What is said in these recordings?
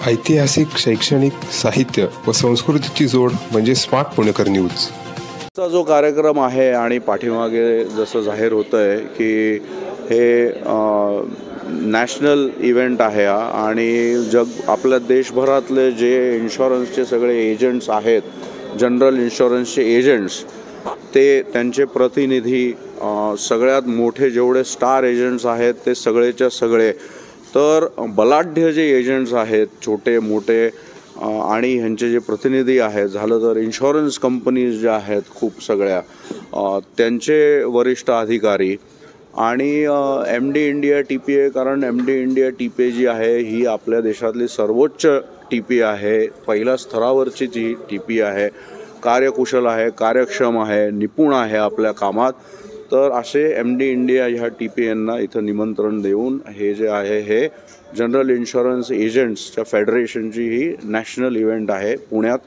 ऐतिहासिक, शैक्षणिक, साहित्य व संस्कृतीची जोड म्हणजे स्मार्ट पुणेकर न्यूज. चा जो कार्यक्रम आहे आणि पाठीमागे जसं जाहीर होतं आहे की हे नॅशनल इव्हेंट आहे आणि आपल्या देशभरातले जे इन्शुरन्सचे सगळे एजंट्स आहेत, जनरल इन्शुरन्सचे एजंट्स, ते त्यांचे प्रतिनिधी, सगळ्यात मोठे जेवढे स्टार एजंट्स आहेत ते सगळेच्या सगळे, तर बलाढ्य जे एजंट्स आहेत छोटे मोठे आणि ह्यांचे जे प्रतिनिधी आहेत, झालं तर इन्शुरन्स कंपनीज ज्या आहेत खूप सगळ्या, त्यांचे वरिष्ठ अधिकारी आणि MD इंडिया TPA, कारण MD इंडिया TPA जी आहे ही आपल्या देशातली सर्वोच्च TPA आहे, पहिल्या स्तरावरची जी TPA आहे, कार्यकुशल आहे, कार्यक्षम आहे, निपुण आहे आपल्या कामात. तर असे MD इंडिया ह्या TPAंना इथं निमंत्रण देऊन हे जे आहे हे जनरल इन्शुरन्स एजंट्सच्या फेडरेशनची ही नॅशनल इव्हेंट आहे पुण्यात.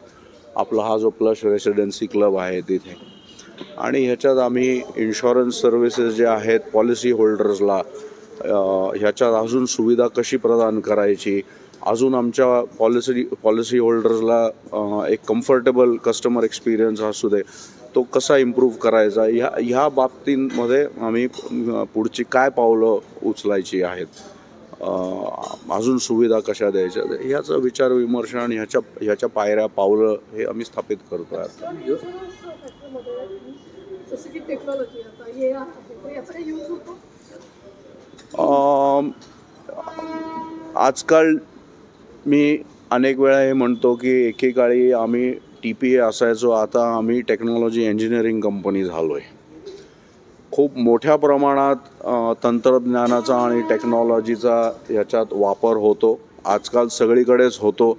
आपला हा जो प्लस रेसिडेन्सी क्लब आहे तिथे, आणि ह्याच्यात आम्ही इन्शुरन्स सर्व्हिसेस जे आहेत पॉलिसी होल्डर्सला, ह्याच्यात अजून सुविधा कशी प्रदान करायची, अजून आमच्या पॉलिसी होल्डर्सला एक कम्फर्टेबल कस्टमर एक्सपिरियन्स असू दे, तो कसा इम्प्रूव्ह करायचा, ह्या बाबतींमध्ये आम्ही पुढची काय पावलं उचलायची आहेत, अजून सुविधा कशा द्यायच्या, ह्याचा विचार विमर्श आणि ह्याच्या पायऱ्या पावलं हे आम्ही स्थापित करतो आहे. आजकाल मी अनेक वेळा हे म्हणतो की एकेकाळी आम्ही TPA असायचो, आता आम्ही टेक्नॉलॉजी इंजिनिअरिंग कंपनी झालो आहे. खूप मोठ्या प्रमाणात तंत्रज्ञानाचा आणि टेक्नॉलॉजीचा ह्याच्यात वापर होतो, आजकाल सगळीकडेच होतो.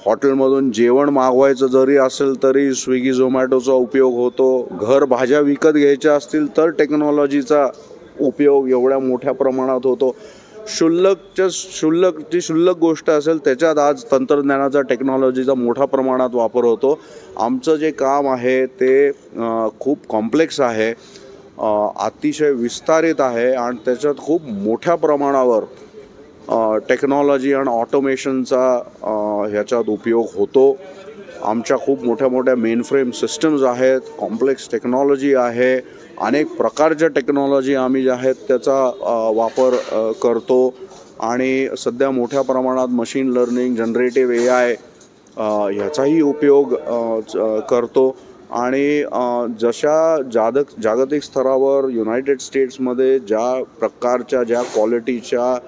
हॉटेलमधून जेवण मागवायचं जरी असेल तरी स्विगी झोमॅटोचा उपयोग होतो, घर भाज्या विकत घ्यायच्या असतील तर टेक्नॉलॉजीचा उपयोग एवढ्या मोठ्या प्रमाणात होतो. शुल्लक गोष्ट असेल त्याच्यात आज तंत्रज्ञानाचा, टेक्नॉलॉजीचा मोठ्या प्रमाणात वापर होतो. आमचं जे काम आहे ते खूप कॉम्प्लेक्स आहे, अतिशय विस्तारित आहे आणि त्याच्यात खूप मोठ्या प्रमाणावर टेक्नॉलॉजी आणि ऑटोमेशनचा ह्याच्यात उपयोग होतो. आमच्या खूप मोठ्या मोठ्या मेनफ्रेम सिस्टम्स आहेत, कॉम्प्लेक्स टेक्नॉलॉजी आहे, अनेक प्रकारच्या टेक्नॉलॉजी आम्ही ज्या आहेत त्याचा वापर करतो आणि सध्या मोठ्या प्रमाणात मशीन लर्निंग, जनरेटिव्ह AI ह्याचाही उपयोग करतो. आणि जशा जागतिक स्तरावर युनायटेड स्टेट्समध्ये ज्या प्रकारच्या, ज्या क्वालिटीच्या,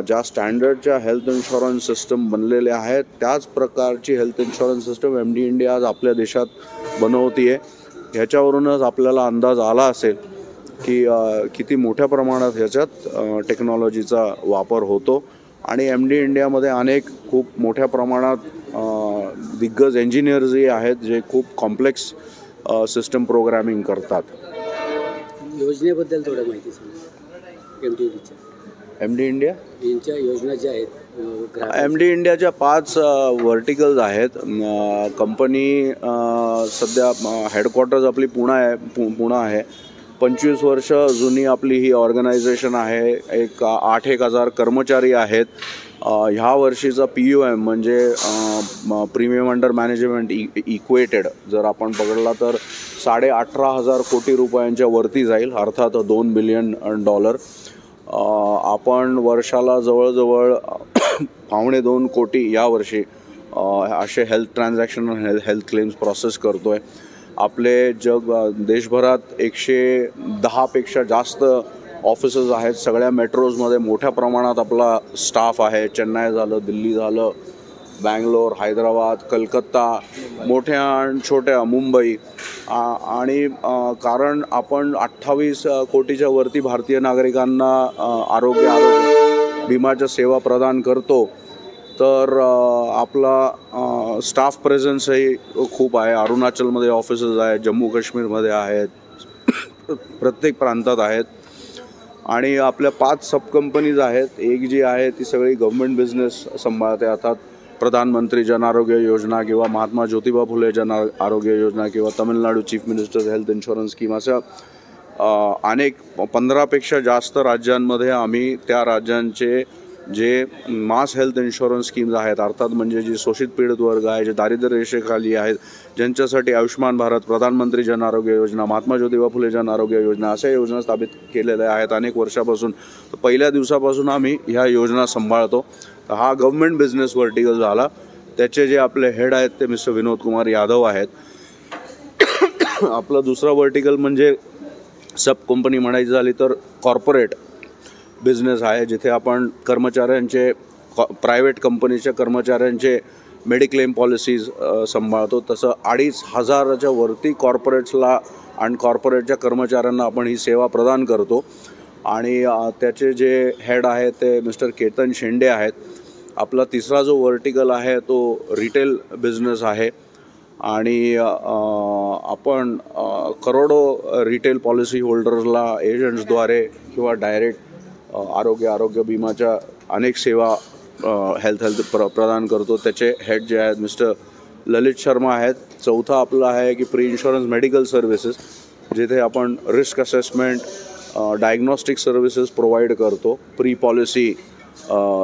ज्या स्टँडर्डच्या हेल्थ इन्शुरन्स सिस्टम बनलेल्या आहेत, त्याच प्रकारची health insurance system MD India आज आपल्या देशात बनवते आहे. ह्याच्यावरूनच आपल्याला अंदाज आला असेल की किती मोठ्या प्रमाणात ह्याच्यात टेक्नॉलॉजीचा वापर होतो. आणि MD इंडियामध्ये अनेक खूप मोठ्या प्रमाणात दिग्गज इंजिनियर्सही आहेत जे खूप कॉम्प्लेक्स सिस्टम प्रोग्रॅमिंग करतात. योजनेबद्दल थोडं माहिती सांगा. MD इंडिया यांच्या योजना ज्या आहेत, MD इंडियाच्या 5 व्हर्टिकल्स आहेत. कंपनी सध्या हेडक्वार्टर्स आपली पुणे आहे. 25 वर्ष जुनी आपली ही ऑर्गनायझेशन आहे. 8,000 कर्मचारी आहेत. ह्या वर्षीचा PUM म्हणजे प्रीमियम अंडर मॅनेजमेंट इक्वेटेड जर आपण बघितला तर 18,500 कोटी रुपयांच्या वरती जाईल, अर्थात $2 बिलियन. आपण वर्षाला जवळजवळ 2.25 कोटी यावर्षी असे health transaction, health claims process करतो आहे. आपले देशभरात 110 पेक्षा जास्त ऑफिसेस आहेत. सगळ्या मेट्रोजमध्ये मोठ्या प्रमाणात आपला स्टाफ आहे. चेन्नई झालं, दिल्ली झालं, बँगलोर, हैदराबाद, कलकत्ता, मोठ्या आणि छोट्या, मुंबई. आणि कारण आपण 28 कोटीच्या वरती भारतीय नागरिकांना आरोग्य विम्याच्या सेवा प्रदान करतो, तर आपला स्टाफ प्रेझन्सही खूप आहे. अरुणाचलमध्ये ऑफिसेस आहेत, जम्मू काश्मीरमध्ये आहेत, प्रत्येक प्रांतात आहेत. आणि आपल्या 5 सब कंपनीज आहेत. एक जी आहे ती सगळी गव्हर्मेंट बिझनेस सांभाळते. अर्थात प्रधानमंत्री जन आरोग्य योजना किंवा महात्मा ज्योतिबा फुले जन आरोग्य योजना किंवा Tamil Nadu chief ministers health insurance scheme, अशा अनेक 15पेक्षा जास्त राज्यांमध्ये आम्ही त्या राज्यांचे जे मास हेल्थ इन्शुरन्स स्कीम्स आहेत, अर्थात म्हणजे जी शोषित पीडित वर्ग आहे, जे दारिद्र्य रेषेखाली आहेत, ज्यांच्यासाठी आयुष्यमान भारत, प्रधानमंत्री जन आरोग्य योजना, महात्मा ज्योतिबा फुले जन आरोग्य योजना अशा योजना स्थापित केलेल्या आहेत अनेक वर्षापासून. पहिल्या दिवसापासून आम्ही ह्या योजना सांभाळतो. हा गव्हर्नमेंट बिझनेस व्हर्टिकल झाला. त्याचे जे आपले हेड आहेत ते मिस्टर विनोद कुमार यादव आहेत. आपलं दुसरा व्हर्टिकल म्हणजे सब कंपनी म्हणायची झाली तर कॉर्पोरेट बिझनेस आहे, जिथे आपण कर्मचाऱ्यांचे प्रायव्हेट कंपनीच्या कर्मचाऱ्यांचे मेडिक्लेम पॉलिसीज सांभाळतो. तसं 2,500च्या वरती कॉर्पोरेट्सला आणि कॉर्पोरेटच्या कर्मचाऱ्यांना आपण ही सेवा प्रदान करतो. आणि त्याचे जे हेड आहेत ते मिस्टर केतन शेंडे आहेत. आपला तिसरा जो व्हर्टिकल आहे तो रिटेल बिझनेस आहे आणि आपण करोडो रिटेल पॉलिसी होल्डर्सला एजंट्सद्वारे किंवा डायरेक्ट आरोग्य विमाच्या अनेक सेवा हेल्थ प्रदान करतो. त्याचे हेड जे आहेत मिस्टर ललित शर्मा आहेत. चौथा आपलं आहे की प्री इन्शुरन्स मेडिकल सर्व्हिसेस, जिथे आपण risk assessment diagnostic services provide करतो प्री पॉलिसी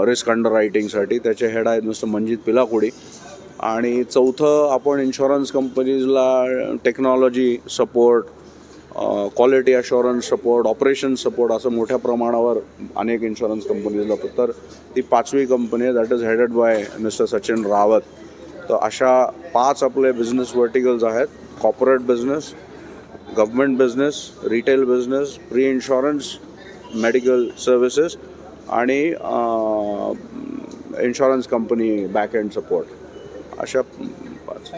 रिस्क अंडररायटिंगसाठी. त्याचे हेड आहेत मिस्टर मंजित पिलाकुडी. आणि चौथं आपण इन्शुरन्स कंपनीजला technology support, quality assurance support, operation support असं मोठ्या प्रमाणावर अनेक इन्शुरन्स कंपनीजला. तर ती 5वी कंपनी आहे, that is headed by mister Sachin Rawat. तर अशा 5 आपले बिझनेस व्हर्टिकल्स आहेत: corporate business, government business, retail business, pre insurance, medical services आणि insurance company back end support. अशा 5.